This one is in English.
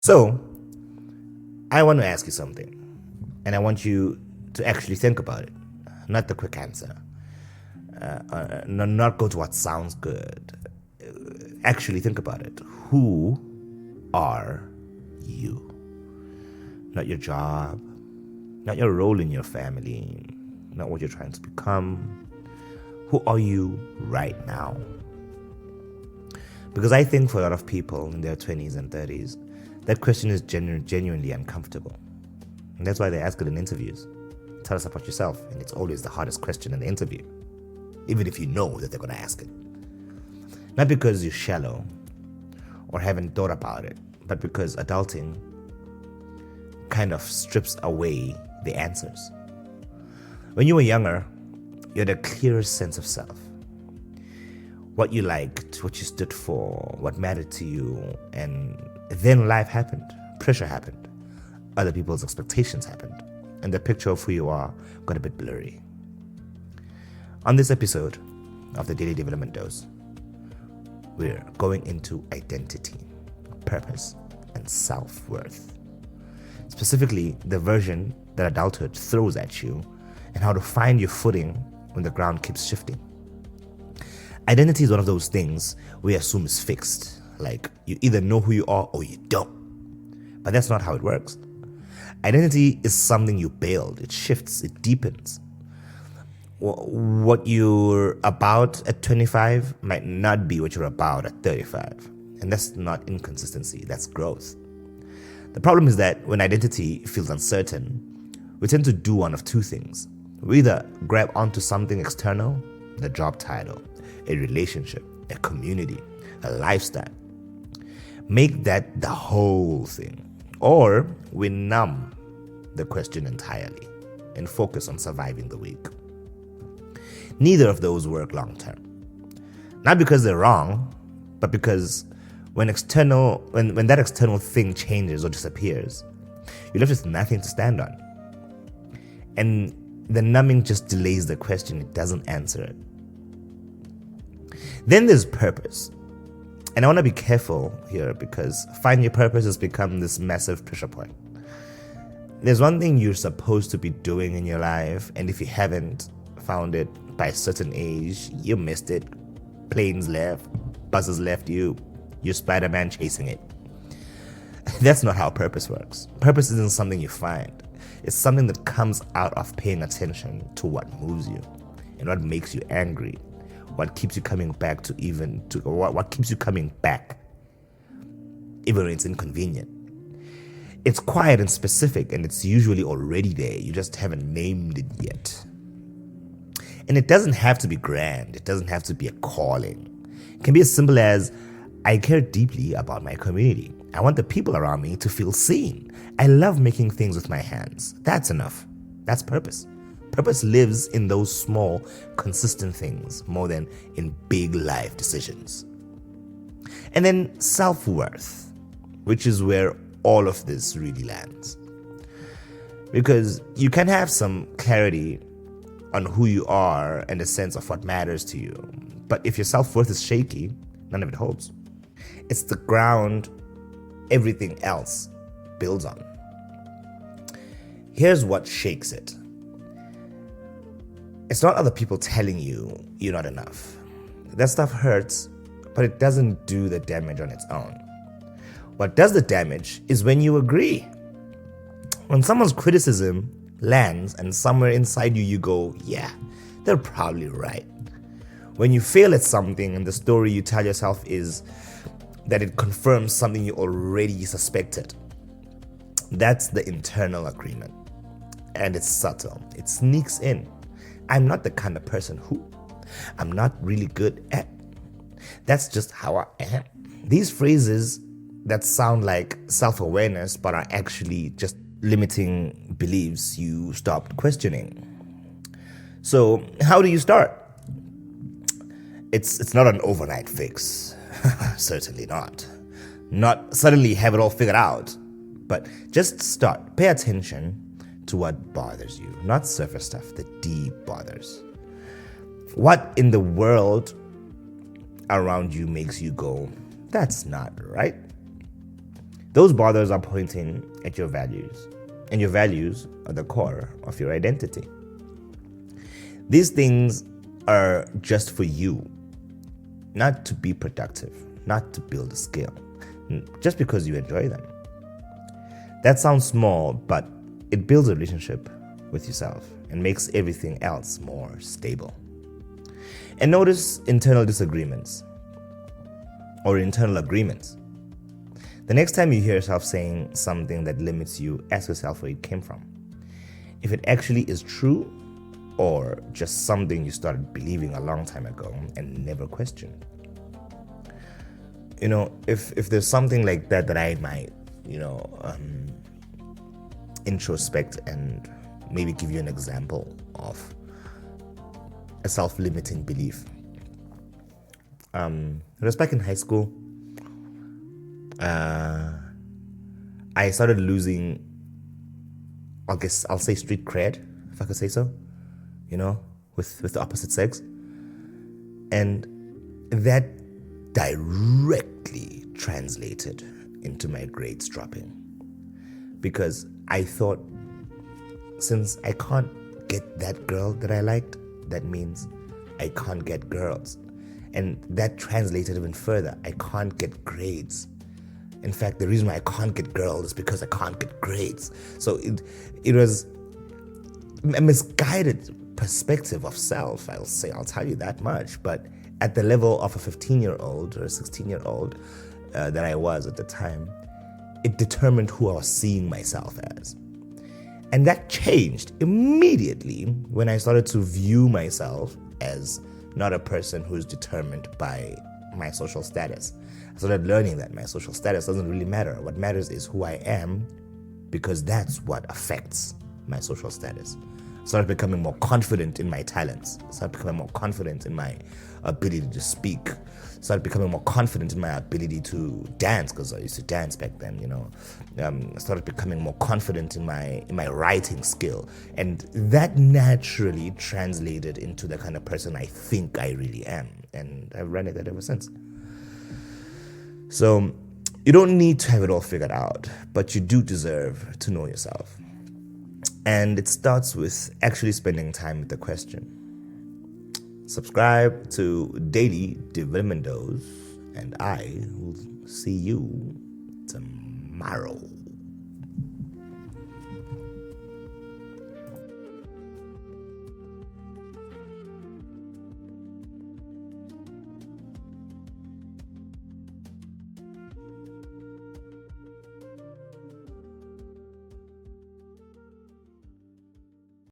So, I want to ask you something, and I want you to actually think about it, not the quick answer, not go to what sounds good. Actually, think about it. Who are you? Not your job, not your role in your family, not what you're trying to become. Who are you right now? Because I think for a lot of people in their 20s and 30s, that question is genuinely uncomfortable. And that's why they ask it in interviews. Tell us about yourself. And it's always the hardest question in the interview, even if you know that they're going to ask it. Not because you're shallow or haven't thought about it, but because adulting kind of strips away the answers. When you were younger, you had a clearer sense of self. What you liked, what you stood for, what mattered to you, and then life happened, pressure happened, other people's expectations happened, and the picture of who you are got a bit blurry. On this episode of the Daily Development Dose, we're going into identity, purpose, and self-worth. Specifically, the version that adulthood throws at you and how to find your footing when the ground keeps shifting. Identity is one of those things we assume is fixed. Like, you either know who you are or you don't. But that's not how it works. Identity is something you build. It shifts, it deepens. What you're about at 25 might not be what you're about at 35. And that's not inconsistency, that's growth. The problem is that when identity feels uncertain, we tend to do one of two things. We either grab onto something external, the job title, a relationship, a community, a lifestyle. Make that the whole thing. Or we numb the question entirely and focus on surviving the week. Neither of those work long term. Not because they're wrong, but because when that external thing changes or disappears, you're left with nothing to stand on. And the numbing just delays the question, it doesn't answer it. Then there's purpose. And I want to be careful here because finding your purpose has become this massive pressure point. There's one thing you're supposed to be doing in your life, and if you haven't found it by a certain age, you missed it. Planes left, buses left you, you're Spider-Man chasing it. That's not how purpose works. Purpose isn't something you find. It's something that comes out of paying attention to what moves you and what makes you angry. What keeps you coming back what keeps you coming back, even when it's inconvenient. It's quiet and specific, and it's usually already there. You just haven't named it yet. And it doesn't have to be grand. It doesn't have to be a calling. It can be as simple as, I care deeply about my community. I want the people around me to feel seen. I love making things with my hands. That's enough. That's purpose. Purpose lives in those small, consistent things more than in big life decisions. And then self-worth, which is where all of this really lands. Because you can have some clarity on who you are and a sense of what matters to you. But if your self-worth is shaky, none of it holds. It's the ground everything else builds on. Here's what shakes it. It's not other people telling you you're not enough. That stuff hurts, but it doesn't do the damage on its own. What does the damage is when you agree. When someone's criticism lands and somewhere inside you go, yeah, they're probably right. When you fail at something and the story you tell yourself is that it confirms something you already suspected. That's the internal agreement. And it's subtle. It sneaks in. I'm not the kind of person who. I'm not really good at. That's just how I am. These phrases that sound like self-awareness but are actually just limiting beliefs you stopped questioning. So how do you start? It's not an overnight fix. Certainly not. Not suddenly have it all figured out. But just start. Pay attention to what bothers you. Not surface stuff, the deep bothers. What in the world around you makes you go, that's not right? Those bothers are pointing at your values, and your values are the core of your identity. These things are just for you, not to be productive, not to build a skill, just because you enjoy them. That sounds small, but it builds a relationship with yourself and makes everything else more stable. And notice internal disagreements or internal agreements. The next time you hear yourself saying something that limits you, ask yourself where it came from. If it actually is true or just something you started believing a long time ago and never questioned. If there's something like that I might, introspect and maybe give you an example of a self-limiting belief. It was back in high school. I started losing, I guess I'll say street cred, if I could say so, with the opposite sex. And that directly translated into my grades dropping. Because I thought, since I can't get that girl that I liked, that means I can't get girls. And that translated even further. I can't get grades. In fact, the reason why I can't get girls is because I can't get grades. So it was a misguided perspective of self, I'll tell you that much. But at the level of a 15-year-old or a 16-year-old that I was at the time, it determined who I was seeing myself as. And that changed immediately when I started to view myself as not a person who's determined by my social status. I started learning that my social status doesn't really matter. What matters is who I am, because that's what affects my social status. I started becoming more confident in my talents. I started becoming more confident in my ability to speak. I started becoming more confident in my ability to dance, because I used to dance back then, I started becoming more confident in my writing skill. And that naturally translated into the kind of person I think I really am. And I've run it that ever since. So you don't need to have it all figured out, but you do deserve to know yourself. And it starts with actually spending time with the question. Subscribe to Daily Development Dose, and I will see you tomorrow.